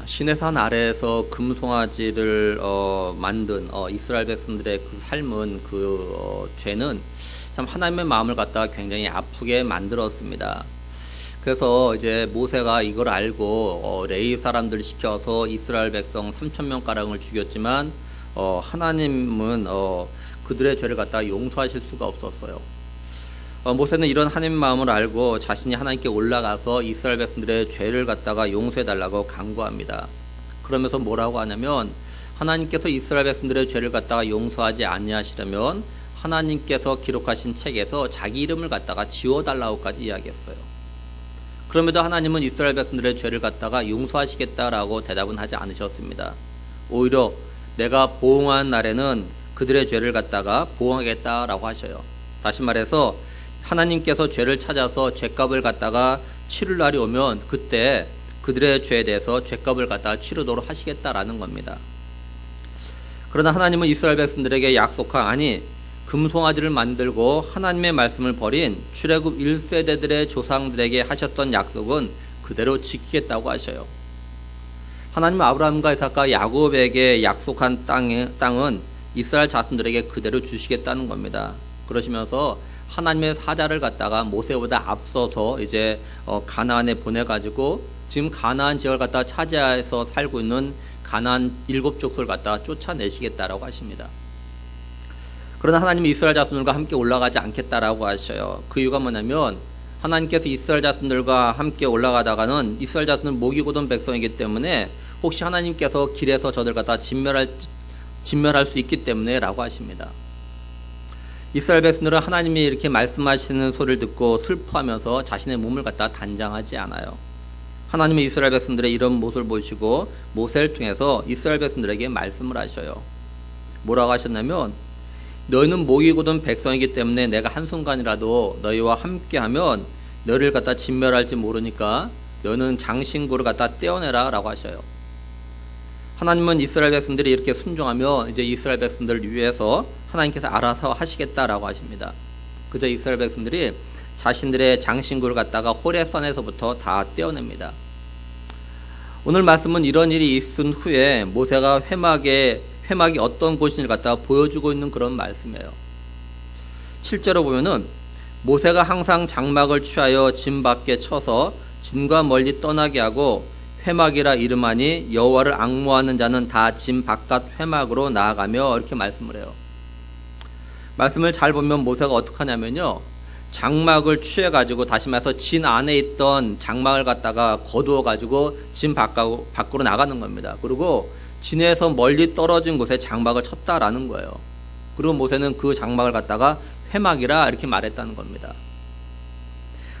시내산 아래에서 금송아지를 만든 이스라엘 백성들의 그 삶은 죄는 참 하나님의 마음을 갖다가 굉장히 아프게 만들었습니다. 그래서 이제 모세가 이걸 알고 레위 사람들 시켜서 이스라엘 백성 3,000명 가량을 죽였지만 하나님은 그들의 죄를 갖다가 용서하실 수가 없었어요. 모세는 이런 하나님의 마음을 알고 자신이 하나님께 올라가서 이스라엘 백성들의 죄를 갖다가 용서해달라고 간구합니다. 그러면서 뭐라고 하냐면 하나님께서 이스라엘 백성들의 죄를 갖다가 용서하지 아니하시려면 하나님께서 기록하신 책에서 자기 이름을 갖다가 지워달라고까지 이야기했어요. 그럼에도 하나님은 이스라엘 백성들의 죄를 갖다가 용서하시겠다라고 대답은 하지 않으셨습니다. 오히려 내가 보응한 날에는 그들의 죄를 갖다가 보응하겠다라고 하셔요. 다시 말해서 하나님께서 죄를 찾아서 죄값을 갖다가 치를 날이 오면 그때 그들의 죄에 대해서 죄값을 갖다가 치르도록 하시겠다라는 겁니다. 그러나 하나님은 이스라엘 백성들에게 약속한 금송아지를 만들고 하나님의 말씀을 버린 출애굽 1세대들의 조상들에게 하셨던 약속은 그대로 지키겠다고 하셔요. 하나님은 아브라함과 이삭과 야곱에게 약속한 땅은 이스라엘 자손들에게 그대로 주시겠다는 겁니다. 그러시면서 하나님의 사자를 갖다가 모세보다 앞서서 이제 가나안에 보내가지고 지금 가나안 지역을 갖다가 차지해서 살고 있는 가나안 7족속을 갖다가 쫓아내시겠다라고 하십니다. 그러나 하나님은 이스라엘 자손들과 함께 올라가지 않겠다라고 하셔요. 그 이유가 뭐냐면 하나님께서 이스라엘 자손들과 함께 올라가다가는 이스라엘 자손은 목이 곧은 백성이기 때문에 혹시 하나님께서 길에서 저들 갖다가 진멸할 수 있기 때문에 라고 하십니다. 이스라엘 백성들은 하나님이 이렇게 말씀하시는 소리를 듣고 슬퍼하면서 자신의 몸을 갖다 단장하지 않아요. 하나님은 이스라엘 백성들의 이런 모습을 보시고 모세를 통해서 이스라엘 백성들에게 말씀을 하셔요. 뭐라고 하셨냐면 너희는 목이 곧은 백성이기 때문에 내가 한순간이라도 너희와 함께하면 너희를 갖다 진멸할지 모르니까 너희는 장신구를 갖다 떼어내라 라고 하셔요. 하나님은 이스라엘 백성들이 이렇게 순종하면 이제 이스라엘 백성들을 위해서 하나님께서 알아서 하시겠다라고 하십니다. 그저 이스라엘 백성들이 자신들의 장신구를 갖다가 호레산에서부터 다 떼어냅니다. 오늘 말씀은 이런 일이 있은 후에 모세가 회막이 어떤 곳인지를 갖다가 보여주고 있는 그런 말씀이에요. 7절로 보면은 모세가 항상 장막을 취하여 진 밖에 쳐서 진과 멀리 떠나게 하고 회막이라 이름하니 여호와를 앙모하는 자는 다 진 바깥 회막으로 나아가며 이렇게 말씀을 해요. 말씀을 잘 보면 모세가 어떻게 하냐면요. 장막을 취해가지고 다시 말해서 진 안에 있던 장막을 갖다가 거두어가지고 진 밖으로 나가는 겁니다. 그리고 진에서 멀리 떨어진 곳에 장막을 쳤다라는 거예요. 그리고 모세는 그 장막을 갖다가 회막이라 이렇게 말했다는 겁니다.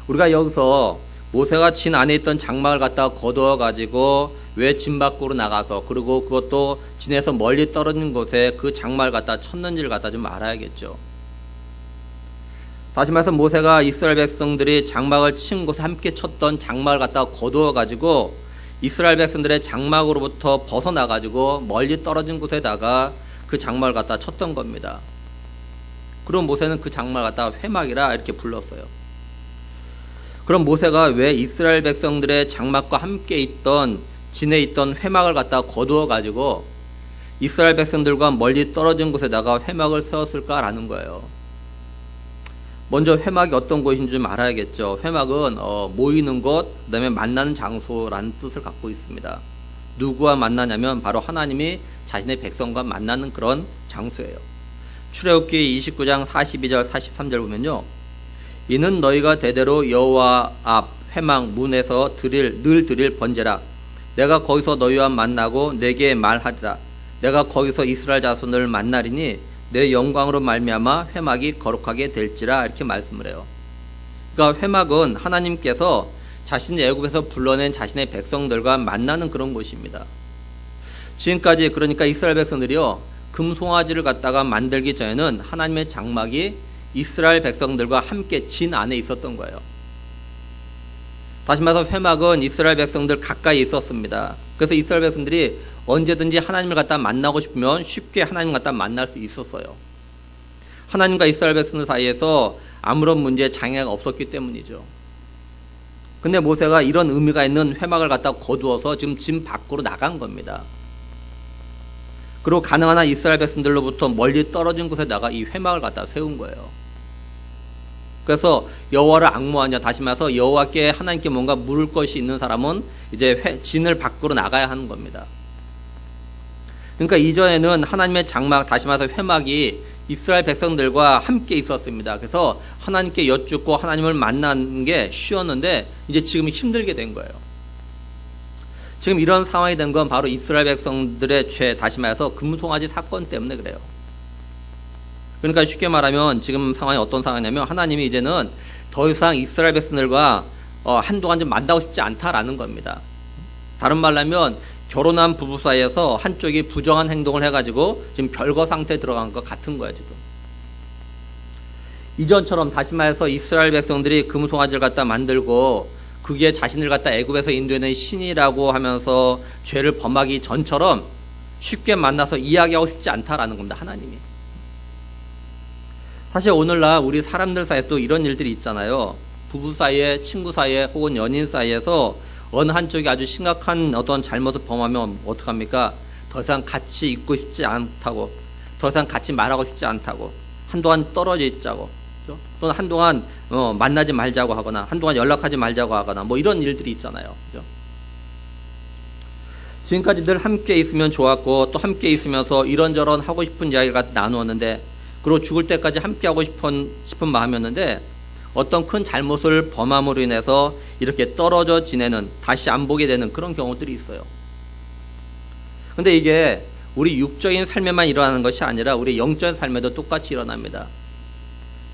우리가 여기서 모세가 진 안에 있던 장막을 갖다가 거두어가지고 왜 진 밖으로 나가서 그리고 그것도 진에서 멀리 떨어진 곳에 그 장막을 갖다가 쳤는지를 갖다 좀 알아야겠죠. 다시 말해서 모세가 이스라엘 백성들이 장막을 친 곳에 함께 쳤던 장막을 갖다가 거두어가지고 이스라엘 백성들의 장막으로부터 벗어나가지고 멀리 떨어진 곳에다가 그 장막을 갖다가 쳤던 겁니다. 그럼 모세는 그 장막을 갖다가 회막이라 이렇게 불렀어요. 그럼 모세가 왜 이스라엘 백성들의 장막과 함께 있던 진에 있던 회막을 갖다가 거두어가지고 이스라엘 백성들과 멀리 떨어진 곳에다가 회막을 세웠을까라는 거예요. 먼저 회막이 어떤 곳인지 좀 알아야겠죠. 회막은 모이는 곳, 그 다음에 만나는 장소라는 뜻을 갖고 있습니다. 누구와 만나냐면 바로 하나님이 자신의 백성과 만나는 그런 장소예요. 출애굽기 29장 42절 43절 보면요. 이는 너희가 대대로 여호와 앞 회막 문에서 늘 드릴 번제라. 내가 거기서 너희와 만나고 내게 말하리라. 내가 거기서 이스라엘 자손을 만나리니 내 영광으로 말미암아 회막이 거룩하게 될지라 이렇게 말씀을 해요. 그러니까 회막은 하나님께서 자신의 애굽에서 불러낸 자신의 백성들과 만나는 그런 곳입니다. 지금까지 그러니까 이스라엘 백성들이요 금송아지를 갖다가 만들기 전에는 하나님의 장막이 이스라엘 백성들과 함께 진 안에 있었던 거예요. 다시 말해서 회막은 이스라엘 백성들 가까이 있었습니다. 그래서 이스라엘 백성들이 언제든지 하나님을 갖다 만나고 싶으면 쉽게 하나님 갖다 만날 수 있었어요. 하나님과 이스라엘 백성들 사이에서 아무런 문제 장애가 없었기 때문이죠. 근데 모세가 이런 의미가 있는 회막을 갖다 거두어서 지금 집 밖으로 나간 겁니다. 그리고 가나안 이스라엘 백성들로부터 멀리 떨어진 곳에다가 이 회막을 갖다 세운 거예요. 그래서 여호와를 앙모하냐, 다시 말해서 여호와께 하나님께 뭔가 물을 것이 있는 사람은 이제 진을 밖으로 나가야 하는 겁니다. 그러니까 이전에는 하나님의 장막, 다시 말해서 회막이 이스라엘 백성들과 함께 있었습니다. 그래서 하나님께 여쭙고 하나님을 만나는 게 쉬웠는데 이제 지금 힘들게 된 거예요. 지금 이런 상황이 된 건 바로 이스라엘 백성들의 죄, 다시 말해서 금송아지 사건 때문에 그래요. 그러니까 쉽게 말하면 지금 상황이 어떤 상황이냐면 하나님이 이제는 더 이상 이스라엘 백성들과 한동안 좀 만나고 싶지 않다라는 겁니다. 다른 말로 하면 결혼한 부부 사이에서 한쪽이 부정한 행동을 해가지고 지금 별거 상태에 들어간 것 같은 거예요, 지금. 이전처럼 다시 말해서 이스라엘 백성들이 금송아지를 갖다 만들고 그게 자신을 갖다 애굽에서 인도해낸 신이라고 하면서 죄를 범하기 전처럼 쉽게 만나서 이야기하고 싶지 않다라는 겁니다, 하나님이. 사실 오늘날 우리 사람들 사이에도 이런 일들이 있잖아요. 부부 사이에, 친구 사이에, 혹은 연인 사이에서 어느 한쪽이 아주 심각한 어떤 잘못을 범하면 어떡합니까? 더 이상 같이 있고 싶지 않다고, 더 이상 같이 말하고 싶지 않다고, 한동안 떨어져 있자고, 그렇죠? 또는 한동안 만나지 말자고 하거나, 한동안 연락하지 말자고 하거나, 뭐 이런 일들이 있잖아요. 그렇죠? 지금까지 늘 함께 있으면 좋았고, 또 함께 있으면서 이런저런 하고 싶은 이야기를 나누었는데, 그리고 죽을 때까지 함께 하고 싶은 마음이었는데, 어떤 큰 잘못을 범함으로 인해서 이렇게 떨어져 지내는, 다시 안 보게 되는 그런 경우들이 있어요. 근데 이게 우리 육적인 삶에만 일어나는 것이 아니라 우리 영적인 삶에도 똑같이 일어납니다.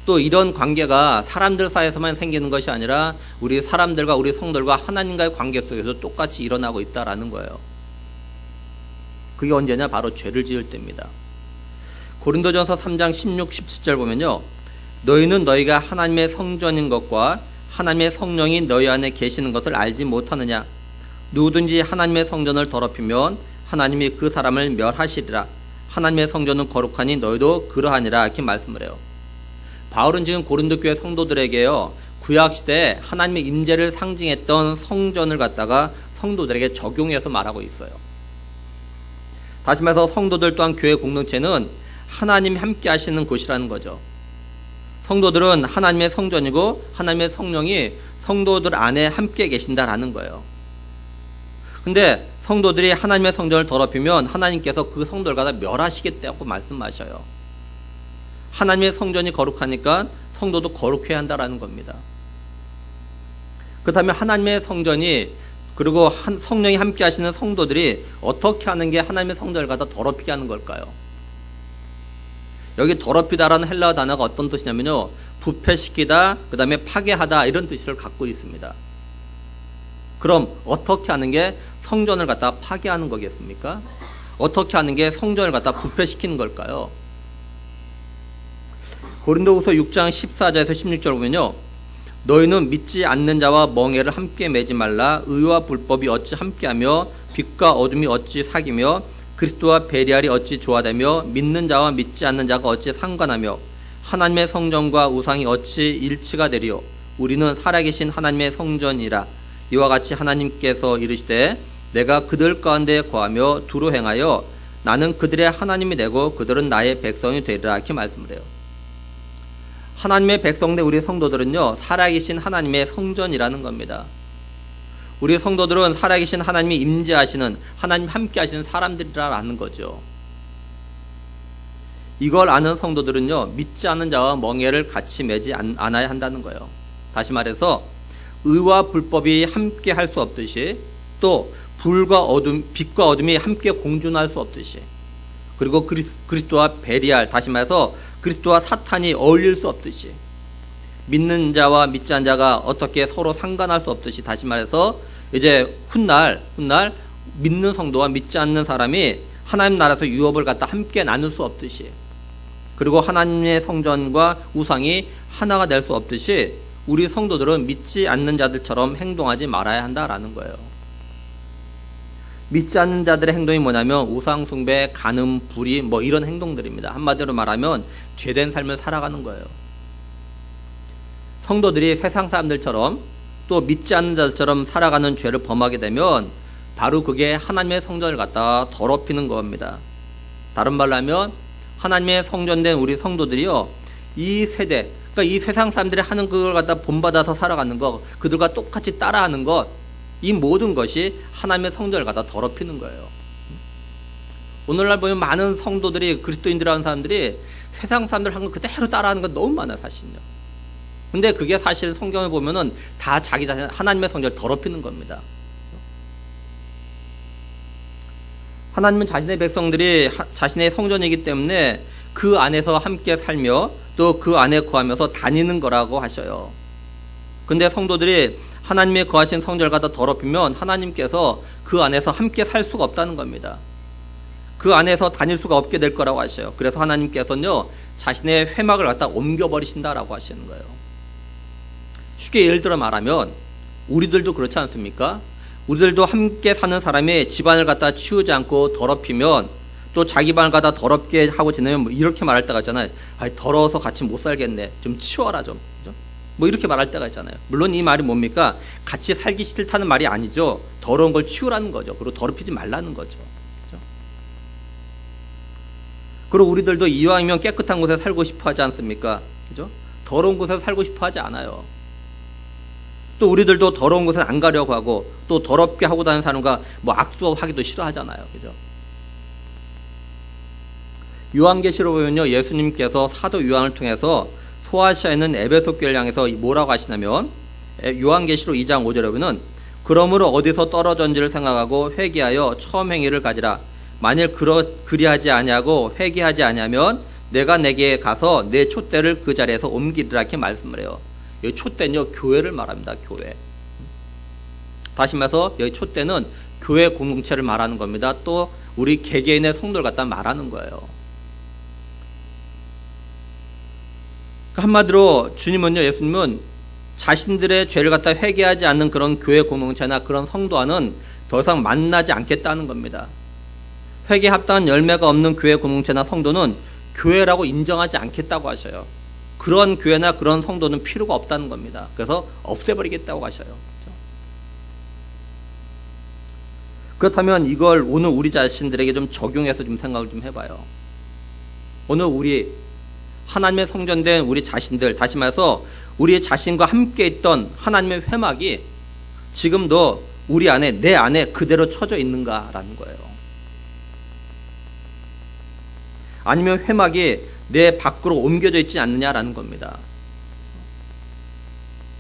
또 이런 관계가 사람들 사이에서만 생기는 것이 아니라 우리 사람들과 우리 성도들과 하나님과의 관계 속에서 똑같이 일어나고 있다라는 거예요. 그게 언제냐? 바로 죄를 지을 때입니다. 고린도전서 3장 16, 17절 보면요. 너희는 너희가 하나님의 성전인 것과 하나님의 성령이 너희 안에 계시는 것을 알지 못하느냐? 누구든지 하나님의 성전을 더럽히면 하나님이 그 사람을 멸하시리라. 하나님의 성전은 거룩하니 너희도 그러하니라. 이렇게 말씀을 해요. 바울은 지금 고린도 교회 성도들에게요, 구약시대에 하나님의 임재를 상징했던 성전을 갖다가 성도들에게 적용해서 말하고 있어요. 다시 말해서 성도들 또한 교회 공동체는 하나님이 함께 하시는 곳이라는 거죠. 성도들은 하나님의 성전이고 하나님의 성령이 성도들 안에 함께 계신다라는 거예요. 근데 성도들이 하나님의 성전을 더럽히면 하나님께서 그 성도들과 다 멸하시겠다고 말씀하셔요. 하나님의 성전이 거룩하니까 성도도 거룩해야 한다라는 겁니다. 그렇다면 하나님의 성전이, 그리고 성령이 함께 하시는 성도들이 어떻게 하는 게 하나님의 성전을 갖다 더럽히게 하는 걸까요? 여기 더럽히다라는 헬라어 단어가 어떤 뜻이냐면요, 부패시키다, 그 다음에 파괴하다, 이런 뜻을 갖고 있습니다. 그럼 어떻게 하는 게 성전을 갖다 파괴하는 거겠습니까? 어떻게 하는 게 성전을 갖다 부패시키는 걸까요? 고린도후서 6장 14절에서 16절 보면요, 너희는 믿지 않는 자와 멍에를 함께 매지 말라. 의와 불법이 어찌 함께하며 빛과 어둠이 어찌 사귀며 그리스도와 베리알이 어찌 조화되며 믿는 자와 믿지 않는 자가 어찌 상관하며 하나님의 성전과 우상이 어찌 일치가 되리요. 우리는 살아계신 하나님의 성전이라. 이와 같이 하나님께서 이르시되 내가 그들 가운데 거하며 두루 행하여 나는 그들의 하나님이 되고 그들은 나의 백성이 되리라. 이렇게 말씀을 해요. 하나님의 백성된 우리 성도들은요, 살아계신 하나님의 성전이라는 겁니다. 우리 성도들은 살아계신 하나님이 임재하시는, 하나님 함께 하시는 사람들이라는 거죠. 이걸 아는 성도들은요, 믿지 않는 자와 멍에를 같이 매지 않아야 한다는 거예요. 다시 말해서 의와 불법이 함께 할 수 없듯이, 또 불과 어둠, 빛과 어둠이 함께 공존할 수 없듯이, 그리고 그리스도와 베리알, 다시 말해서 그리스도와 사탄이 어울릴 수 없듯이, 믿는 자와 믿지 않는 자가 어떻게 서로 상관할 수 없듯이, 다시 말해서 이제 훗날 믿는 성도와 믿지 않는 사람이 하나님 나라에서 유업을 갖다 함께 나눌 수 없듯이, 그리고 하나님의 성전과 우상이 하나가 될 수 없듯이 우리 성도들은 믿지 않는 자들처럼 행동하지 말아야 한다라는 거예요. 믿지 않는 자들의 행동이 뭐냐면 우상 숭배, 간음, 불의, 뭐 이런 행동들입니다. 한마디로 말하면 죄된 삶을 살아가는 거예요. 성도들이 세상 사람들처럼 또 믿지 않는 자들처럼 살아가는 죄를 범하게 되면 바로 그게 하나님의 성전을 갖다 더럽히는 겁니다. 다른 말로 하면 하나님의 성전된 우리 성도들이요, 이 세대, 그러니까 이 세상 사람들이 하는 그걸 갖다 본받아서 살아가는 것, 그들과 똑같이 따라하는 것, 이 모든 것이 하나님의 성전을 갖다 더럽히는 거예요. 오늘날 보면 많은 성도들이, 그리스도인들이라는 사람들이 세상 사람들 하는 거 그대로 따라하는 건 너무 많아요, 사실은요. 근데 그게 사실 성경에 보면은 다 자기 자신, 하나님의 성전을 더럽히는 겁니다. 하나님은 자신의 백성들이 자신의 성전이기 때문에 그 안에서 함께 살며 또 그 안에 거하면서 다니는 거라고 하셔요. 근데 성도들이 하나님의 거하신 성전을 갖다 더럽히면 하나님께서 그 안에서 함께 살 수가 없다는 겁니다. 그 안에서 다닐 수가 없게 될 거라고 하셔요. 그래서 하나님께서는요, 자신의 회막을 갖다 옮겨버리신다라고 하시는 거예요. 쉽게 예를 들어 말하면 우리들도 그렇지 않습니까? 우리들도 함께 사는 사람이 집안을 갖다 치우지 않고 더럽히면, 또 자기 방을 갖다 더럽게 하고 지내면 뭐 이렇게 말할 때가 있잖아요. 더러워서 같이 못 살겠네. 좀 치워라 좀. 그죠? 뭐 이렇게 말할 때가 있잖아요. 물론 이 말이 뭡니까? 같이 살기 싫다는 말이 아니죠. 더러운 걸 치우라는 거죠. 그리고 더럽히지 말라는 거죠. 그죠? 그리고 우리들도 이왕이면 깨끗한 곳에 살고 싶어 하지 않습니까? 그죠? 더러운 곳에 살고 싶어 하지 않아요. 또 우리들도 더러운 곳에 안 가려고 하고, 또 더럽게 하고 다니는 사람과 뭐 악수하기도 싫어하잖아요. 그죠? 요한계시로 보면요, 예수님께서 사도 요한을 통해서 소아시아에 있는 에베소 교회를 향해서 뭐라고 하시냐면, 요한계시로 2장 5절에 보면, 그러므로 어디서 떨어졌는지를 생각하고 회개하여 처음 행위를 가지라. 만일 그리하지 아니하고 회개하지 아니하면 내가 내게 가서 내 촛대를 그 자리에서 옮기리라, 이렇게 말씀을 해요. 여기 촛대는요, 교회를 말합니다. 교회. 다시 말해서 여기 촛대는 교회 공동체를 말하는 겁니다. 또 우리 개개인의 성도를 갖다 말하는 거예요. 한마디로 주님은요, 예수님은 자신들의 죄를 갖다 회개하지 않는 그런 교회 공동체나 그런 성도와는 더 이상 만나지 않겠다는 겁니다. 회개에 합당한 열매가 없는 교회 공동체나 성도는 교회라고 인정하지 않겠다고 하셔요. 그런 교회나 그런 성도는 필요가 없다는 겁니다. 그래서 없애버리겠다고 하셔요. 그렇다면 이걸 오늘 우리 자신들에게 좀 적용해서 좀 생각을 좀 해봐요. 오늘 우리 하나님의 성전된 우리 자신들, 다시 말해서 우리 자신과 함께 있던 하나님의 회막이 지금도 우리 안에, 내 안에 그대로 쳐져 있는가라는 거예요. 아니면 회막이 내 밖으로 옮겨져 있지 않느냐라는 겁니다.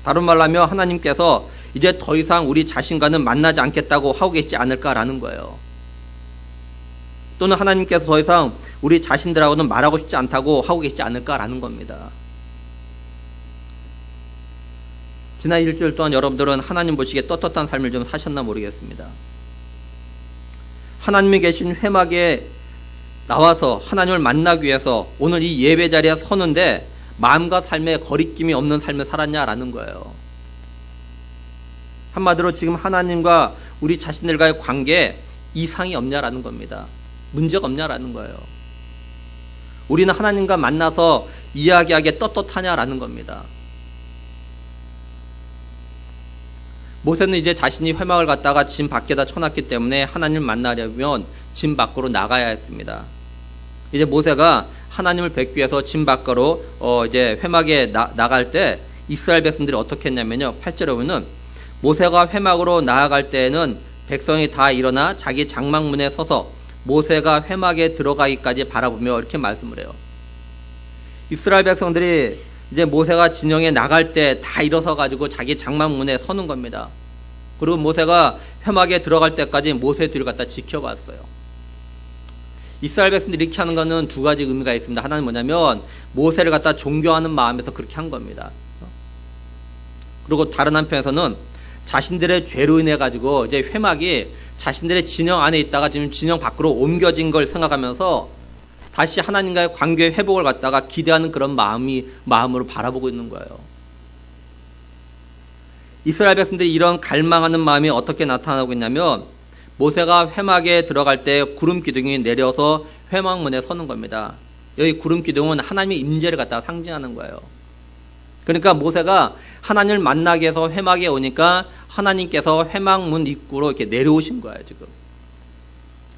다른 말로 하면 하나님께서 이제 더 이상 우리 자신과는 만나지 않겠다고 하고 계시지 않을까라는 거예요. 또는 하나님께서 더 이상 우리 자신들하고는 말하고 싶지 않다고 하고 계시지 않을까라는 겁니다. 지난 일주일 동안 여러분들은 하나님 보시기에 떳떳한 삶을 좀 사셨나 모르겠습니다. 하나님이 계신 회막에 나와서 하나님을 만나기 위해서 오늘 이 예배 자리에 서는데 마음과 삶에 거리낌이 없는 삶을 살았냐라는 거예요. 한마디로 지금 하나님과 우리 자신들과의 관계에 이상이 없냐라는 겁니다. 문제가 없냐라는 거예요. 우리는 하나님과 만나서 이야기하기에 떳떳하냐라는 겁니다. 모세는 이제 자신이 회막을 갖다가 진 밖에다 쳐놨기 때문에 하나님을 만나려면 진 밖으로 나가야 했습니다. 이제 모세가 하나님을 뵙기 위해서 진 밖으로 이제 회막에 나갈 때 이스라엘 백성들이 어떻게 했냐면요, 8절에 보면 모세가 회막으로 나아갈 때에는 백성이 다 일어나 자기 장막문에 서서 모세가 회막에 들어가기까지 바라보며 이렇게 말씀을 해요. 이스라엘 백성들이 이제 모세가 진영에 나갈 때 다 일어서 가지고 자기 장막문에 서는 겁니다. 그리고 모세가 회막에 들어갈 때까지 모세 뒤를 갖다 지켜봤어요. 이스라엘 백성들이 이렇게 하는 거는 두 가지 의미가 있습니다. 하나는 뭐냐면 모세를 갖다 존경하는 마음에서 그렇게 한 겁니다. 그리고 다른 한편에서는 자신들의 죄로 인해 가지고 이제 회막이 자신들의 진영 안에 있다가 지금 진영 밖으로 옮겨진 걸 생각하면서 다시 하나님과의 관계 회복을 갖다가 기대하는 그런 마음으로 바라보고 있는 거예요. 이스라엘 백성들이 이런 갈망하는 마음이 어떻게 나타나고 있냐면 모세가 회막에 들어갈 때 구름 기둥이 내려서 회막문에 서는 겁니다. 여기 구름 기둥은 하나님의 임재를 갖다가 상징하는 거예요. 그러니까 모세가 하나님을 만나기 위해서 회막에 오니까 하나님께서 회막문 입구로 이렇게 내려오신 거예요, 지금.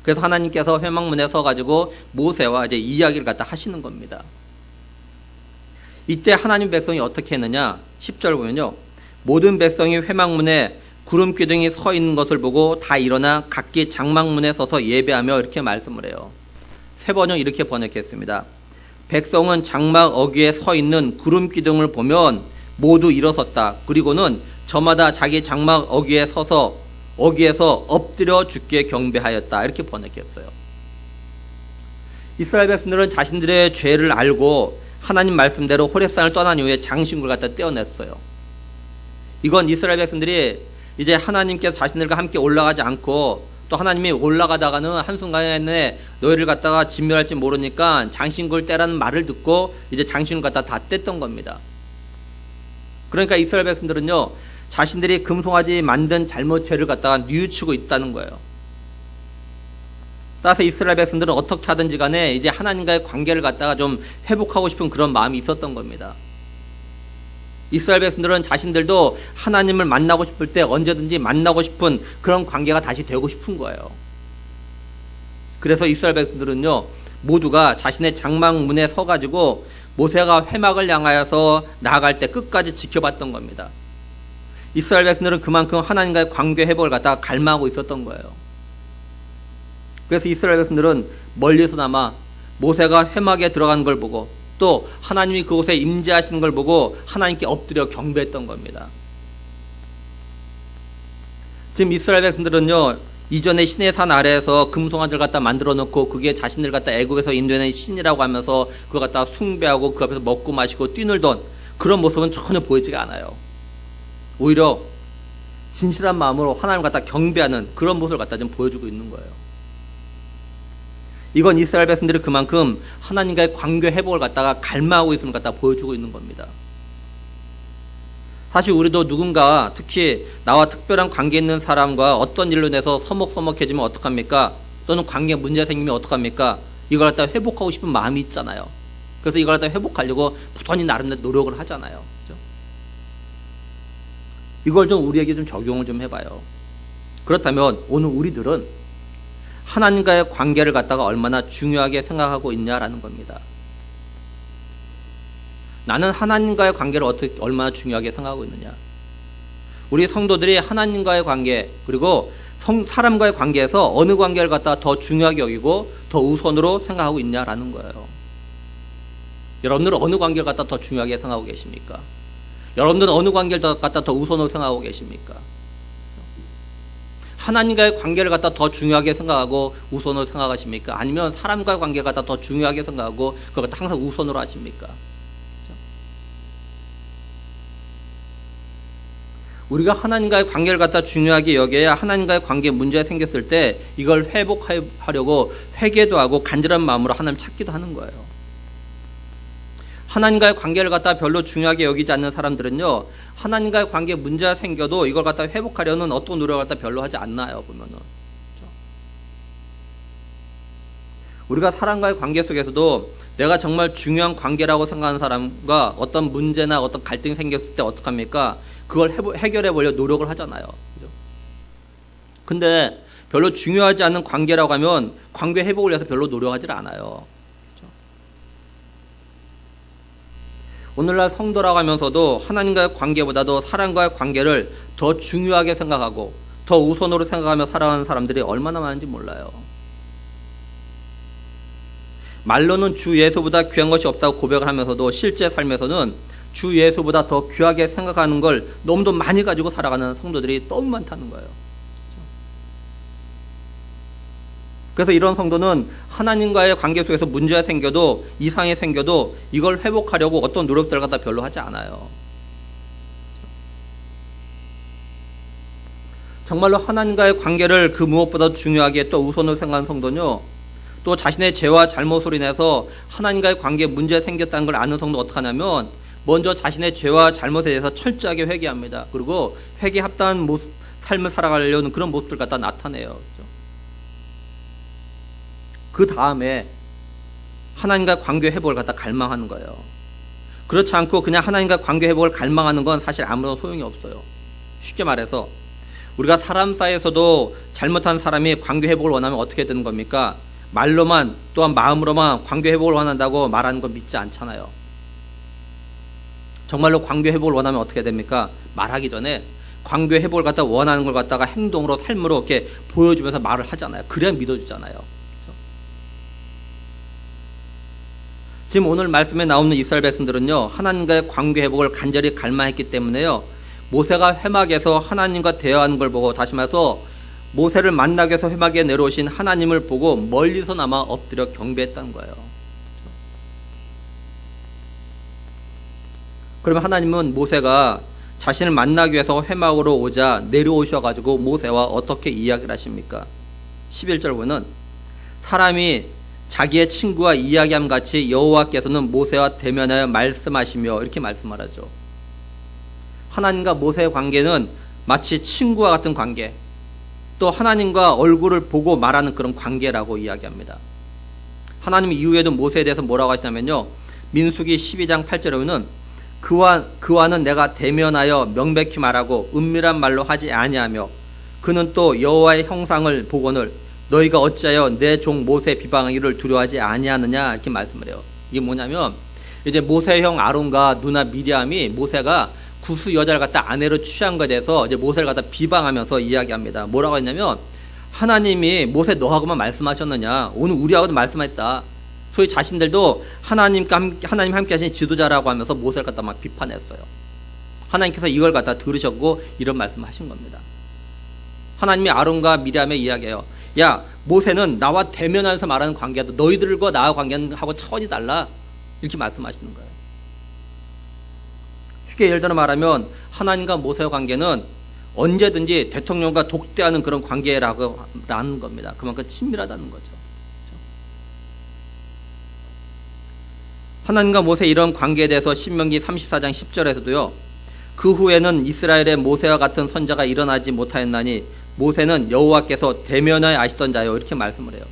그래서 하나님께서 회막문에 서가지고 모세와 이제 이야기를 갖다 하시는 겁니다. 이때 하나님 백성이 어떻게 했느냐? 10절 보면요. 모든 백성이 회막문에 구름 기둥이 서 있는 것을 보고 다 일어나 각기 장막문에 서서 예배하며 이렇게 말씀을 해요. 새 번역 이렇게 번역했습니다. 백성은 장막 어귀에 서 있는 구름 기둥을 보면 모두 일어섰다. 그리고는 저마다 자기 장막 어귀에 서서 어귀에서 엎드려 주께 경배하였다. 이렇게 번역했어요. 이스라엘 백성들은 자신들의 죄를 알고 하나님 말씀대로 호렙산을 떠난 이후에 장신구를 갖다 떼어냈어요. 이건 이스라엘 백성들이 이제 하나님께서 자신들과 함께 올라가지 않고 또 하나님이 올라가다가는 한순간에 너희를 갖다가 진멸할지 모르니까 장신구를 떼라는 말을 듣고 이제 장신구를 갖다 다 뗐던 겁니다. 그러니까 이스라엘 백성들은요, 자신들이 금송아지 만든 잘못 죄를 갖다가 뉘우치고 있다는 거예요. 따라서 이스라엘 백성들은 어떻게 하든지 간에 이제 하나님과의 관계를 갖다가 좀 회복하고 싶은 그런 마음이 있었던 겁니다. 이스라엘 백성들은 자신들도 하나님을 만나고 싶을 때 언제든지 만나고 싶은 그런 관계가 다시 되고 싶은 거예요. 그래서 이스라엘 백성들은요, 모두가 자신의 장막문에 서가지고 모세가 회막을 향하여서 나아갈 때 끝까지 지켜봤던 겁니다. 이스라엘 백성들은 그만큼 하나님과의 관계 회복을 갖다가 갈망하고 있었던 거예요. 그래서 이스라엘 백성들은 멀리서나마 모세가 회막에 들어간 걸 보고 또 하나님이 그곳에 임재하시는 걸 보고 하나님께 엎드려 경배했던 겁니다. 지금 이스라엘 백성들은요, 이전에 신의 산 아래에서 금송아지를 갖다 만들어 놓고 그게 자신들 갖다 애굽에서 인도하는 신이라고 하면서 그거 갖다 숭배하고 그 앞에서 먹고 마시고 뛰놀던 그런 모습은 전혀 보이지가 않아요. 오히려 진실한 마음으로 하나님을 갖다 경배하는 그런 모습을 갖다 좀 보여주고 있는 거예요. 이건 이스라엘 백성들이 그만큼 하나님과의 관계 회복을 갖다가 갈망하고 있음을 갖다 보여주고 있는 겁니다. 사실 우리도 누군가 특히 나와 특별한 관계 있는 사람과 어떤 일로 인해서 서먹서먹해지면 어떡합니까? 또는 관계에 문제 생기면 어떡합니까? 이걸 갖다 회복하고 싶은 마음이 있잖아요. 그래서 이걸 갖다 회복하려고 부단히 나름대로 노력을 하잖아요. 그렇죠? 이걸 좀 우리에게 좀 적용을 좀 해봐요. 그렇다면 오늘 우리들은 하나님과의 관계를 갖다가 얼마나 중요하게 생각하고 있냐라는 겁니다. 나는 하나님과의 관계를 얼마나 중요하게 생각하고 있느냐. 우리 성도들이 하나님과의 관계 그리고 사람과의 관계에서 어느 관계를 갖다가 더 중요하게 여기고 더 우선으로 생각하고 있냐라는 거예요. 여러분들은 어느 관계를 갖다가 더 중요하게 생각하고 계십니까? 여러분들은 어느 관계를 갖다가 더 우선으로 생각하고 계십니까? 하나님과의 관계를 갖다 더 중요하게 생각하고 우선으로 생각하십니까? 아니면 사람과의 관계를 갖다 더 중요하게 생각하고 그걸 항상 우선으로 하십니까? 우리가 하나님과의 관계를 갖다 중요하게 여겨야 하나님과의 관계에 문제가 생겼을 때 이걸 회복하려고 회개도 하고 간절한 마음으로 하나님 찾기도 하는 거예요. 하나님과의 관계를 갖다 별로 중요하게 여기지 않는 사람들은요, 하나님과의 관계에 문제가 생겨도 이걸 갖다 회복하려는 어떤 노력을 갖다 별로 하지 않나요, 보면은. 그렇죠? 우리가 사람과의 관계 속에서도 내가 정말 중요한 관계라고 생각하는 사람과 어떤 문제나 어떤 갈등이 생겼을 때 어떡합니까? 그걸 해결해 보려고 노력을 하잖아요. 그죠? 근데 별로 중요하지 않은 관계라고 하면 관계 회복을 위해서 별로 노력하지 않아요. 그죠? 오늘날 성도라고 하면서도 하나님과의 관계보다도 사람과의 관계를 더 중요하게 생각하고 더 우선으로 생각하며 살아가는 사람들이 얼마나 많은지 몰라요. 말로는 주 예수보다 귀한 것이 없다고 고백을 하면서도 실제 삶에서는 주 예수보다 더 귀하게 생각하는 걸 너무도 많이 가지고 살아가는 성도들이 너무 많다는 거예요. 그래서 이런 성도는 하나님과의 관계 속에서 문제가 생겨도 이상이 생겨도 이걸 회복하려고 어떤 노력들을 갖다 별로 하지 않아요. 정말로 하나님과의 관계를 그 무엇보다 중요하게 또 우선으로 생각하는 성도는요, 또 자신의 죄와 잘못으로 인해서 하나님과의 관계에 문제가 생겼다는 걸 아는 성도가 어떻게 하냐면 먼저 자신의 죄와 잘못에 대해서 철저하게 회개합니다. 그리고 회개 합당한 삶을 살아가려는 그런 모습을 갖다 나타내요. 그 다음에 하나님과 관계 회복을 갖다 갈망하는 거예요. 그렇지 않고 그냥 하나님과 관계 회복을 갈망하는 건 사실 아무런 소용이 없어요. 쉽게 말해서 우리가 사람 사이에서도 잘못한 사람이 관계 회복을 원하면 어떻게 되는 겁니까? 말로만 또한 마음으로만 관계 회복을 원한다고 말하는 거 믿지 않잖아요. 정말로 관계 회복을 원하면 어떻게 됩니까? 말하기 전에 관계 회복을 갖다 원하는 걸 갖다가 행동으로 삶으로 이렇게 보여주면서 말을 하잖아요. 그래야 믿어주잖아요. 그렇죠? 지금 오늘 말씀에 나오는 이스라엘 백성들은요, 하나님과의 관계 회복을 간절히 갈망했기 때문에요, 모세가 회막에서 하나님과 대화하는 걸 보고, 다시 말해서 모세를 만나기 위해서 회막에 내려오신 하나님을 보고 멀리서나마 엎드려 경배했다는 거예요. 그러면 하나님은 모세가 자신을 만나기 위해서 회막으로 오자 내려오셔가지고 모세와 어떻게 이야기를 하십니까? 11절 보면 사람이 자기의 친구와 이야기함 같이 여호와께서는 모세와 대면하여 말씀하시며 이렇게 말씀하죠. 하나님과 모세의 관계는 마치 친구와 같은 관계, 또 하나님과 얼굴을 보고 말하는 그런 관계라고 이야기합니다. 하나님 이후에도 모세에 대해서 뭐라고 하시냐면요, 민수기 12장 8절에 보면 그와는 내가 대면하여 명백히 말하고 은밀한 말로 하지 아니하며 그는 또 여호와의 형상을 보거늘 너희가 어찌하여 내 종 모세 비방하기를 두려워하지 아니하느냐 이렇게 말씀을 해요. 이게 뭐냐면 이제 모세의 형 아론과 누나 미리암이 모세가 구스 여자를 갖다 아내로 취한 것에 대해서 이제 모세를 갖다 비방하면서 이야기합니다. 뭐라고 했냐면 하나님이 모세 너하고만 말씀하셨느냐, 오늘 우리하고도 말씀했다. 소위 자신들도 하나님 함께 하신 지도자라고 하면서 모세를 갖다 막 비판했어요. 하나님께서 이걸 갖다 들으셨고 이런 말씀을 하신 겁니다. 하나님이 아론과 미리암의 이야기예요. 야, 모세는 나와 대면하면서 말하는 관계도 너희들과 나와 관계하고 차원이 달라. 이렇게 말씀하시는 거예요. 쉽게 예를 들어 말하면 하나님과 모세의 관계는 언제든지 대통령과 독대하는 그런 관계라고 라는 겁니다. 그만큼 친밀하다는 거죠. 하나님과 모세 이런 관계에 대해서 신명기 34장 10절에서도요. 그 후에는 이스라엘의 모세와 같은 선자가 일어나지 못하였나니 모세는 여호와께서 대면하여 아시던 자요. 이렇게 말씀을 해요.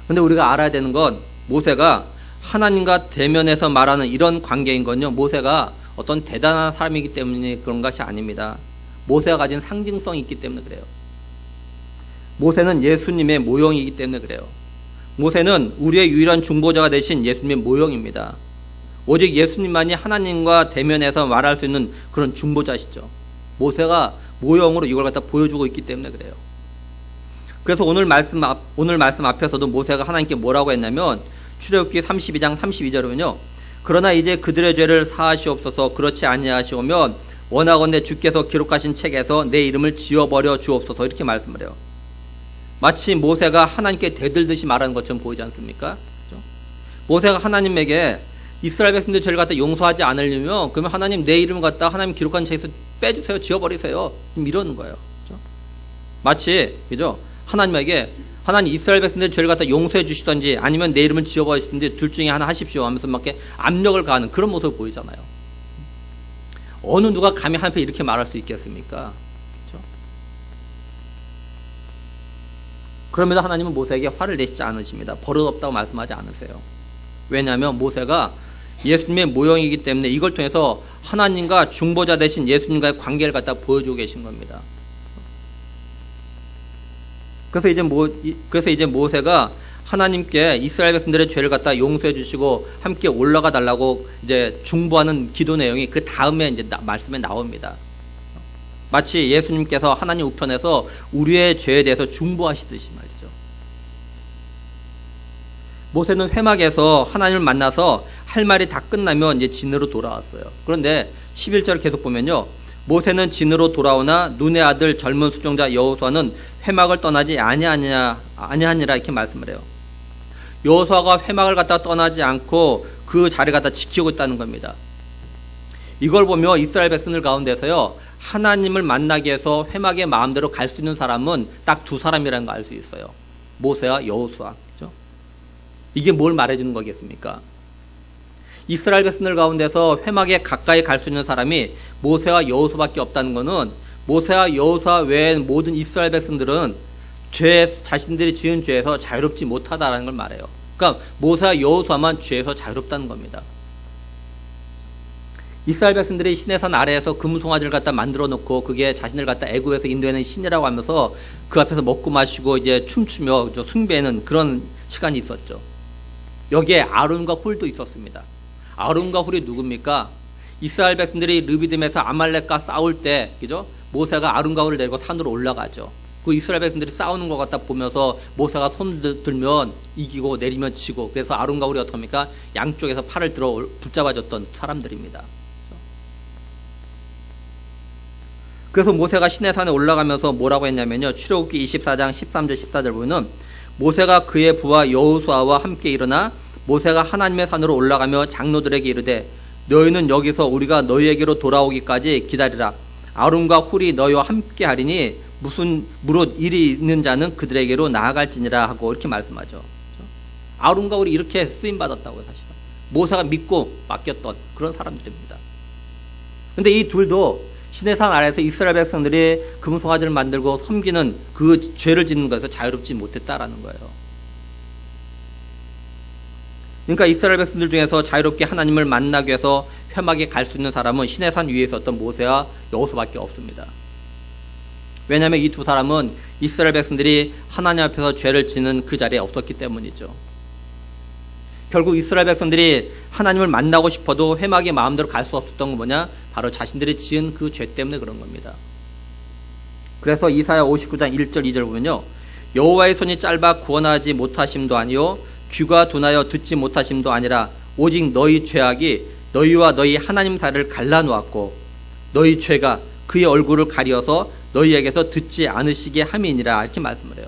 그런데 우리가 알아야 되는 건 모세가 하나님과 대면해서 말하는 이런 관계인 건요, 모세가 어떤 대단한 사람이기 때문에 그런 것이 아닙니다. 모세가 가진 상징성이 있기 때문에 그래요. 모세는 예수님의 모형이기 때문에 그래요. 모세는 우리의 유일한 중보자가 되신 예수님의 모형입니다. 오직 예수님만이 하나님과 대면해서 말할 수 있는 그런 중보자시죠. 모세가 모형으로 이걸 갖다 보여주고 있기 때문에 그래요. 그래서 오늘 말씀 앞에서도 모세가 하나님께 뭐라고 했냐면 출애굽기 32장 32절은요. 그러나 이제 그들의 죄를 사하시옵소서. 그렇지 아니하시오면 원하건대 주께서 기록하신 책에서 내 이름을 지워버려 주옵소서. 이렇게 말씀을 해요. 마치 모세가 하나님께 대들듯이 말하는 것처럼 보이지 않습니까? 그렇죠? 모세가 하나님에게 이스라엘 백성들 죄를 갖다 용서하지 않으려면 그러면 하나님 내 이름을 갖다 하나님 기록한 책에서 빼주세요. 지워버리세요. 이러는 거예요. 그렇죠? 마치 그죠? 하나님에게 하나님 이스라엘 백성들 죄를 갖다 용서해 주시든지 아니면 내 이름을 지워버리시든지 둘 중에 하나 하십시오 하면서 막 이렇게 압력을 가하는 그런 모습을 보이잖아요. 어느 누가 감히 한편 이렇게 말할 수 있겠습니까? 그렇죠? 그럼에도 하나님은 모세에게 화를 내시지 않으십니다. 버릇없다고 말씀하지 않으세요. 왜냐하면 모세가 예수님의 모형이기 때문에 이걸 통해서 하나님과 중보자 되신 예수님과의 관계를 갖다 보여주고 계신 겁니다. 그래서 이제 모세가 하나님께 이스라엘 백성들의 죄를 갖다 용서해 주시고 함께 올라가 달라고 이제 중보하는 기도 내용이 그 다음에 이제 말씀에 나옵니다. 마치 예수님께서 하나님 우편에서 우리의 죄에 대해서 중보하시듯이 말이죠. 모세는 회막에서 하나님을 만나서 할 말이 다 끝나면 이제 진으로 돌아왔어요. 그런데 11절을 계속 보면요. 모세는 진으로 돌아오나 눈의 아들 젊은 수종자 여호수아는 회막을 떠나지 아니하니라 이렇게 말씀을 해요. 여호수아가 회막을 갖다 떠나지 않고 그 자리를 갖다 지키고 있다는 겁니다. 이걸 보며 이스라엘 백성들 가운데서요. 하나님을 만나기 위해서 회막에 마음대로 갈 수 있는 사람은 딱 두 사람이라는 걸 알 수 있어요. 모세와 여호수아. 그렇죠? 이게 뭘 말해주는 거겠습니까? 이스라엘 백성들 가운데서 회막에 가까이 갈 수 있는 사람이 모세와 여호수아밖에 없다는 것은 모세와 여호수아 외엔 모든 이스라엘 백성들은 자신들이 지은 죄에서 자유롭지 못하다라는 걸 말해요. 그러니까 모세와 여호수아만 죄에서 자유롭다는 겁니다. 이스라엘 백성들이 시내산 아래에서 금송아지를 갖다 만들어 놓고 그게 자신을 갖다 애굽에서 인도하는 신이라고 하면서 그 앞에서 먹고 마시고 이제 춤추며 숭배하는 그런 시간이 있었죠. 여기에 아론과 훌도 있었습니다. 아론과 훌이 누굽니까? 이스라엘 백성들이 르비딤에서 아말렉과 싸울 때, 그죠? 모세가 아론과 훌을 데리고 산으로 올라가죠. 그 이스라엘 백성들이 싸우는 것 같다 보면서 모세가 손 들면 이기고 내리면 지고, 그래서 아론과 훌이 어떻습니까? 양쪽에서 팔을 들어 붙잡아줬던 사람들입니다. 그래서 모세가 시내산에 올라가면서 뭐라고 했냐면요. 출애굽기 24장 13절 14절 보면은 모세가 그의 부하 여호수아와 함께 일어나 모세가 하나님의 산으로 올라가며 장로들에게 이르되 너희는 여기서 우리가 너희에게로 돌아오기까지 기다리라. 아론과 훌이 너희와 함께 하리니 무릇 일이 있는 자는 그들에게로 나아갈지니라 하고 이렇게 말씀하죠. 아론과 훌이 이렇게 쓰임 받았다고요. 사실은 모세가 믿고 맡겼던 그런 사람들입니다. 근데 이 둘도 시내산 아래에서 이스라엘 백성들이 금송아지를 만들고 섬기는 그 죄를 짓는 것에서 자유롭지 못했다라는 거예요. 그러니까 이스라엘 백성들 중에서 자유롭게 하나님을 만나기 위해서 회막에 갈 수 있는 사람은 시내산 위에 있었던 모세와 여호수아밖에 없습니다. 왜냐하면 이 두 사람은 이스라엘 백성들이 하나님 앞에서 죄를 짓는 그 자리에 없었기 때문이죠. 결국 이스라엘 백성들이 하나님을 만나고 싶어도 회막에 마음대로 갈 수 없었던 건 뭐냐? 바로 자신들이 지은 그 죄 때문에 그런 겁니다. 그래서 이사야 59장 1절 2절 보면요. 여호와의 손이 짧아 구원하지 못하심도 아니요 귀가 둔하여 듣지 못하심도 아니라 오직 너희 죄악이 너희와 너희 하나님 사이를 갈라놓았고 너희 죄가 그의 얼굴을 가리어서 너희에게서 듣지 않으시게 함이니라 이렇게 말씀을 해요.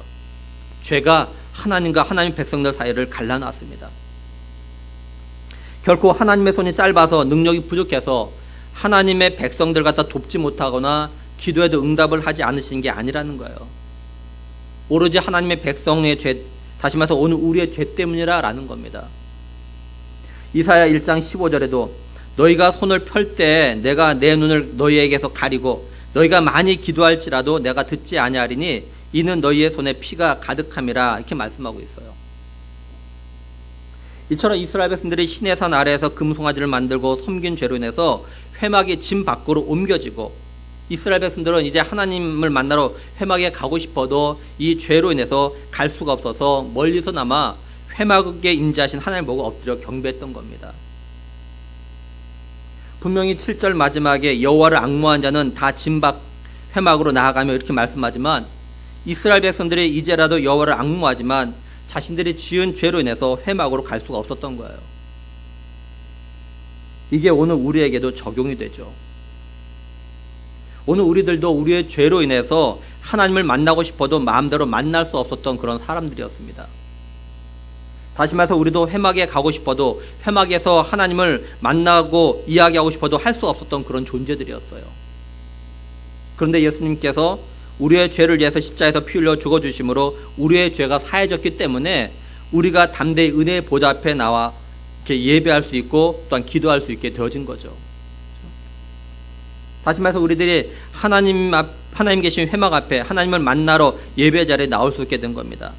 죄가 하나님과 하나님 백성들 사이를 갈라놨습니다. 결코 하나님의 손이 짧아서 능력이 부족해서 하나님의 백성들 갖다 돕지 못하거나 기도에도 응답을 하지 않으시는 게 아니라는 거예요. 오로지 하나님의 백성의 죄, 다시 말해서 오늘 우리의 죄 때문이라는 겁니다. 이사야 1장 15절에도 너희가 손을 펼 때 내가 내 눈을 너희에게서 가리고 너희가 많이 기도할지라도 내가 듣지 아니하리니 이는 너희의 손에 피가 가득함이라 이렇게 말씀하고 있어요. 이처럼 이스라엘 백성들이 시내산 아래에서 금송아지를 만들고 섬긴 죄로 인해서 회막이 짐 밖으로 옮겨지고 이스라엘 백성들은 이제 하나님을 만나러 회막에 가고 싶어도 이 죄로 인해서 갈 수가 없어서 멀리서나마 회막에 임재하신 하나님을 보고 엎드려 경배했던 겁니다. 분명히 7절 마지막에 여호와를 앙모한 자는 다 짐 밖 회막으로 나아가며 이렇게 말씀하지만 이스라엘 백성들이 이제라도 여호와를 앙모하지만 자신들이 지은 죄로 인해서 회막으로 갈 수가 없었던 거예요. 이게 오늘 우리에게도 적용이 되죠. 오늘 우리들도 우리의 죄로 인해서 하나님을 만나고 싶어도 마음대로 만날 수 없었던 그런 사람들이었습니다. 다시 말해서 우리도 회막에 가고 싶어도 회막에서 하나님을 만나고 이야기하고 싶어도 할 수 없었던 그런 존재들이었어요. 그런데 예수님께서 우리의 죄를 위해서 십자가에서 피 흘려 죽어주심으로 우리의 죄가 사해졌기 때문에 우리가 담대히 은혜의 보좌 앞에 나와 이렇게 예배할 수 있고 또한 기도할 수 있게 되어진 거죠. 다시 말해서 우리들이 하나님 계신 회막 앞에 하나님을 만나러 예배 자리에 나올 수 있게 된 겁니다.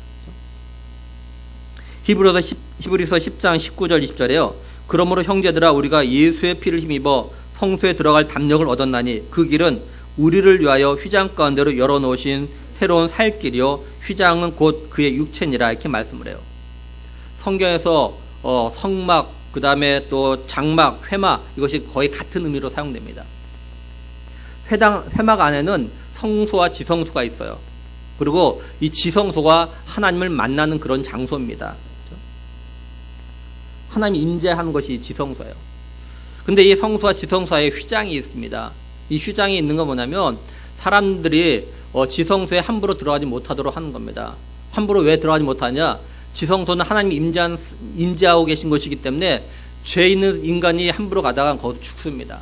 히브리서 10장 19절 20절에요. 그러므로 형제들아 우리가 예수의 피를 힘입어 성소에 들어갈 담력을 얻었나니 그 길은 우리를 위하여 휘장 가운데로 열어놓으신 새로운 살 길이요 휘장은 곧 그의 육체니라 이렇게 말씀을 해요. 성경에서 성막 그 다음에 또 장막, 회막 이것이 거의 같은 의미로 사용됩니다. 회막 안에는 성소와 지성소가 있어요. 그리고 이 지성소가 하나님을 만나는 그런 장소입니다. 하나님이 임재하는 것이 지성소예요. 근데 이 성소와 지성소에 휘장이 있습니다. 이 휘장이 있는 건 뭐냐면 사람들이 지성소에 함부로 들어가지 못하도록 하는 겁니다. 함부로 왜 들어가지 못하냐? 지성소는 하나님이 임재하고 계신 것이기 때문에 죄 있는 인간이 함부로 가다가 거기서 죽습니다.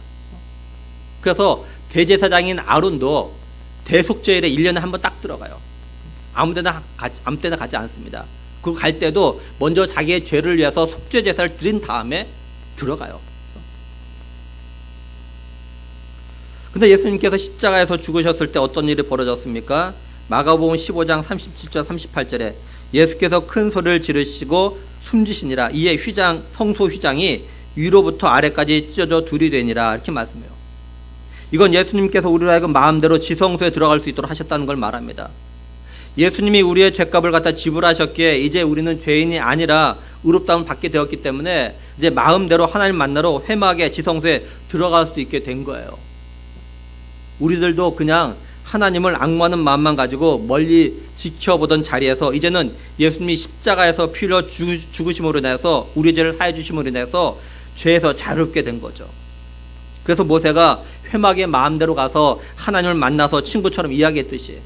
그래서 대제사장인 아론도 대속죄일에 1년에 한 번 딱 들어가요. 아무 때나 가지 않습니다. 그 갈 때도 먼저 자기의 죄를 위해서 속죄 제사를 드린 다음에 들어가요. 근데 예수님께서 십자가에서 죽으셨을 때 어떤 일이 벌어졌습니까? 마가복음 15장 37절 38절에 예수께서 큰 소리를 지르시고 숨지시니라. 이에 성소 휘장이 위로부터 아래까지 찢어져 둘이 되니라 이렇게 말씀해요. 이건 예수님께서 우리로 하여금 마음대로 지성소에 들어갈 수 있도록 하셨다는 걸 말합니다. 예수님이 우리의 죄값을 갖다 지불하셨기에 이제 우리는 죄인이 아니라 의롭다함을 받게 되었기 때문에 이제 마음대로 하나님 만나러 회막의 지성소에 들어갈 수 있게 된 거예요. 우리들도 그냥 하나님을 앙모하는 마음만 가지고 멀리 지켜보던 자리에서 이제는 예수님이 십자가에서 피 흘려 죽으심으로 인해서 우리 죄를 사해 주심으로 인해서 죄에서 자유롭게 된 거죠. 그래서 모세가 회막의 마음대로 가서 하나님을 만나서 친구처럼 이야기했듯이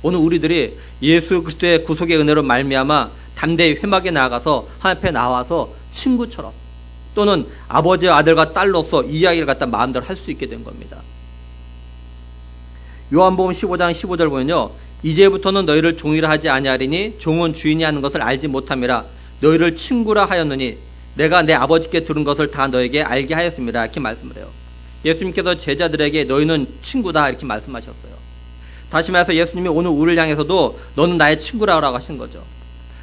오늘 우리들이 예수 그리스도의 구속의 은혜로 말미암아 담대히 회막에 나아가서 하나님 앞에 나와서 친구처럼 또는 아버지와 아들과 딸로서 이야기를 갖다 마음대로 할 수 있게 된 겁니다. 요한복음 15장 15절 보면요. 이제부터는 너희를 종이라 하지 아니하리니 종은 주인이 하는 것을 알지 못함이라 너희를 친구라 하였느니 내가 내 아버지께 들은 것을 다 너에게 알게 하였습니다. 이렇게 말씀을 해요. 예수님께서 제자들에게 너희는 친구다 이렇게 말씀하셨어요. 다시 말해서 예수님이 오늘 우리를 향해서도 너는 나의 친구라고 하신 거죠.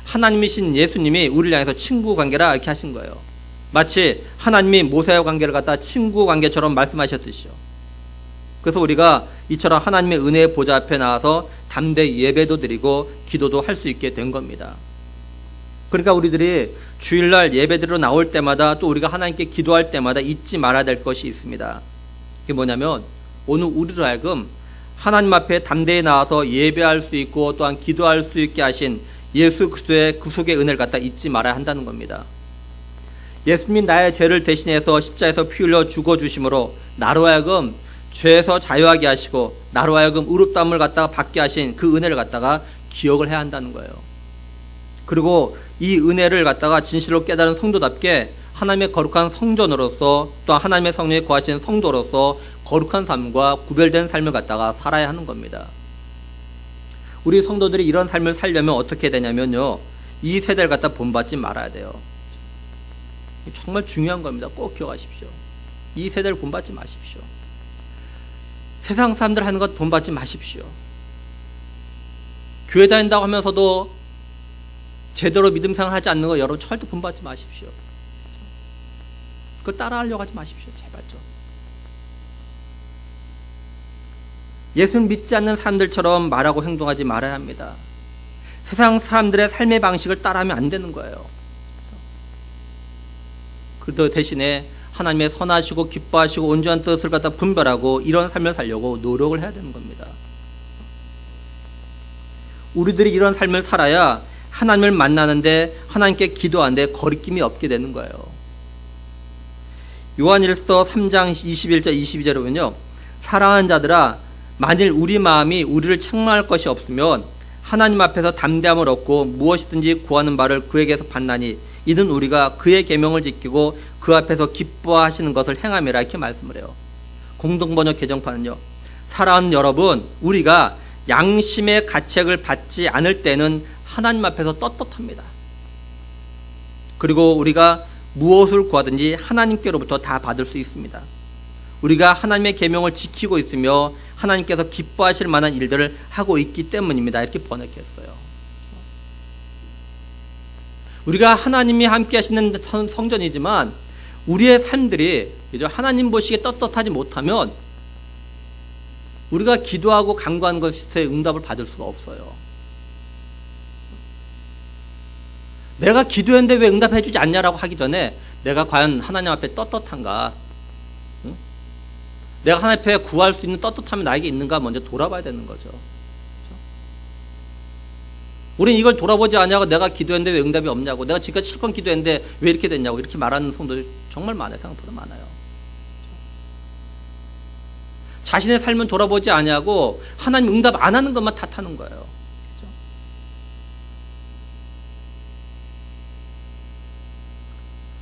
하나님이신 예수님이 우리를 향해서 친구 관계라 이렇게 하신 거예요. 마치 하나님이 모세와 관계를 갖다 친구 관계처럼 말씀하셨듯이요. 그래서 우리가 이처럼 하나님의 은혜의 보좌 앞에 나와서 담대히 예배도 드리고 기도도 할 수 있게 된 겁니다. 그러니까 우리들이 주일날 예배드리러 나올 때마다 또 우리가 하나님께 기도할 때마다 잊지 말아야 될 것이 있습니다. 그게 뭐냐면 오늘 우리로 하여금 하나님 앞에 담대히 나와서 예배할 수 있고 또한 기도할 수 있게 하신 예수 그리스도의 구속의 은혜를 갖다 잊지 말아야 한다는 겁니다. 예수님이 나의 죄를 대신해서 십자에서 피 흘려 죽어주심으로 나로 하여금 죄에서 자유하게 하시고 나로 하여금 의롭다함을 갖다가 받게 하신 그 은혜를 갖다가 기억을 해야 한다는 거예요. 그리고 이 은혜를 갖다가 진실로 깨달은 성도답게 하나님의 거룩한 성전으로서 또 하나님의 성령에 거하시는 성도로서 거룩한 삶과 구별된 삶을 갖다가 살아야 하는 겁니다. 우리 성도들이 이런 삶을 살려면 어떻게 되냐면요. 이 세대를 갖다 본받지 말아야 돼요. 정말 중요한 겁니다. 꼭 기억하십시오. 이 세대를 본받지 마십시오. 세상 사람들 하는 것 본받지 마십시오. 교회 다닌다고 하면서도 제대로 믿음 생활하지 않는 거 여러분 절대 본받지 마십시오. 그걸 따라하려고 하지 마십시오. 제발 좀. 예수를 믿지 않는 사람들처럼 말하고 행동하지 말아야 합니다. 세상 사람들의 삶의 방식을 따라하면 안 되는 거예요. 그 대신에 하나님의 선하시고 기뻐하시고 온전한 뜻을 갖다 분별하고 이런 삶을 살려고 노력을 해야 되는 겁니다. 우리들이 이런 삶을 살아야 하나님을 만나는데 하나님께 기도하는데 거리낌이 없게 되는 거예요. 요한일서 3장 21절 22절에 보면요. 사랑하는 자들아 만일 우리 마음이 우리를 책망할 것이 없으면 하나님 앞에서 담대함을 얻고 무엇이든지 구하는 바를 그에게서 받나니 이는 우리가 그의 계명을 지키고 그 앞에서 기뻐하시는 것을 행함이라 이렇게 말씀을 해요. 공동번역 개정판은요. 사랑하는 여러분 우리가 양심의 가책을 받지 않을 때는 하나님 앞에서 떳떳합니다. 그리고 우리가 무엇을 구하든지 하나님께로부터 다 받을 수 있습니다. 우리가 하나님의 계명을 지키고 있으며 하나님께서 기뻐하실 만한 일들을 하고 있기 때문입니다. 이렇게 번역했어요. 우리가 하나님이 함께 하시는 성전이지만 우리의 삶들이 하나님 보시기에 떳떳하지 못하면 우리가 기도하고 간구하는 것에 응답을 받을 수가 없어요. 내가 기도했는데 왜 응답해 주지 않냐라고 하기 전에 내가 과연 하나님 앞에 떳떳한가? 응? 내가 하나님 앞에 구할 수 있는 떳떳함이 나에게 있는가 먼저 돌아봐야 되는 거죠. 그렇죠? 우린 이걸 돌아보지 않냐고 내가 기도했는데 왜 응답이 없냐고 내가 지금까지 실컷 기도했는데 왜 이렇게 됐냐고 이렇게 말하는 성도들이 정말 많아요. 생각보다 많아요. 자신의 삶은 돌아보지 않냐고 하나님 응답 안 하는 것만 탓하는 거예요. 그렇죠?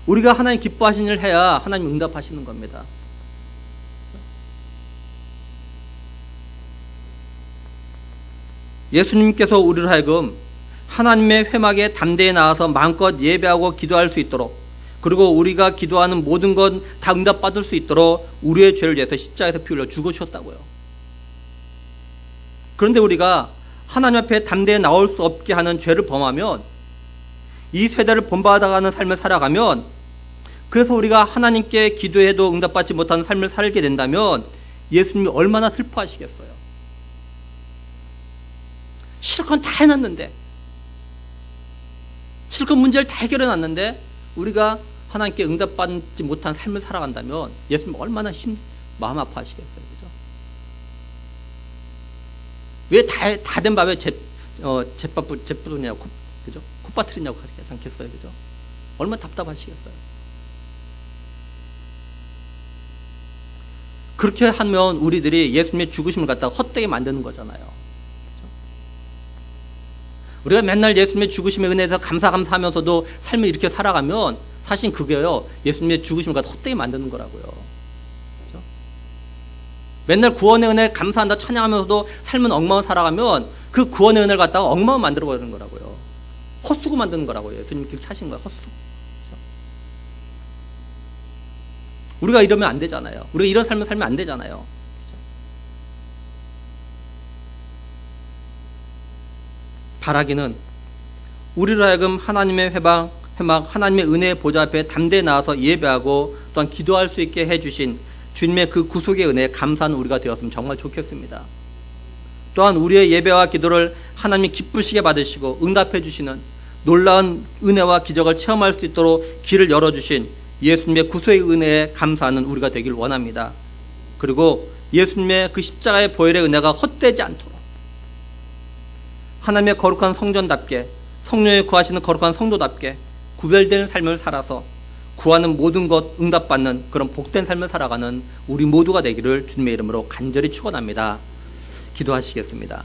우리가 하나님 기뻐하시는 일을 해야 하나님 응답하시는 겁니다. 예수님께서 우리를 하여금 하나님의 회막에 담대히 나와서 마음껏 예배하고 기도할 수 있도록 그리고 우리가 기도하는 모든 것 다 응답받을 수 있도록 우리의 죄를 위해서 십자가에서 피 흘려 죽으셨다고요. 그런데 우리가 하나님 앞에 담대히 나올 수 없게 하는 죄를 범하면 이 세대를 본받아가는 삶을 살아가면 그래서 우리가 하나님께 기도해도 응답받지 못하는 삶을 살게 된다면 예수님이 얼마나 슬퍼하시겠어요. 실컷 다 해놨는데, 실컷 문제를 다 해결해놨는데 우리가 하나님께 응답받지 못한 삶을 살아간다면 예수님 얼마나 마음 아파하시겠어요. 그죠? 왜 다 된 밥에 제뿌느냐고, 그죠? 콧바트리냐고 하지 않겠어요. 그죠? 얼마나 답답하시겠어요. 그렇게 하면 우리들이 예수님의 죽으심을 갖다가 헛되게 만드는 거잖아요. 그죠? 우리가 맨날 예수님의 죽으심에 은혜에서 감사하면서도 삶을 이렇게 살아가면 사실 그게요, 예수님의 죽으심을 갖다 헛되게 만드는 거라고요. 그죠? 맨날 구원의 은혜 감사한다 찬양하면서도 삶은 엉망을 살아가면 그 구원의 은혜를 갖다가 엉망을 만들어 버리는 거라고요. 헛수고 만드는 거라고요. 예수님 그렇게 하신 거예요. 헛수고. 그죠? 우리가 이러면 안 되잖아요. 우리가 이런 삶을 살면 안 되잖아요. 그죠? 바라기는 우리로 하여금 하나님의 회막 하나님의 은혜의 보좌 앞에 담대히 나와서 예배하고 또한 기도할 수 있게 해주신 주님의 그 구속의 은혜에 감사하는 우리가 되었으면 정말 좋겠습니다. 또한 우리의 예배와 기도를 하나님이 기쁘시게 받으시고 응답해 주시는 놀라운 은혜와 기적을 체험할 수 있도록 길을 열어주신 예수님의 구속의 은혜에 감사하는 우리가 되길 원합니다. 그리고 예수님의 그 십자가의 보혈의 은혜가 헛되지 않도록 하나님의 거룩한 성전답게, 성령에 구하시는 거룩한 성도답게 구별된 삶을 살아서 구하는 모든 것 응답받는 그런 복된 삶을 살아가는 우리 모두가 되기를 주님의 이름으로 간절히 축원합니다. 기도하시겠습니다.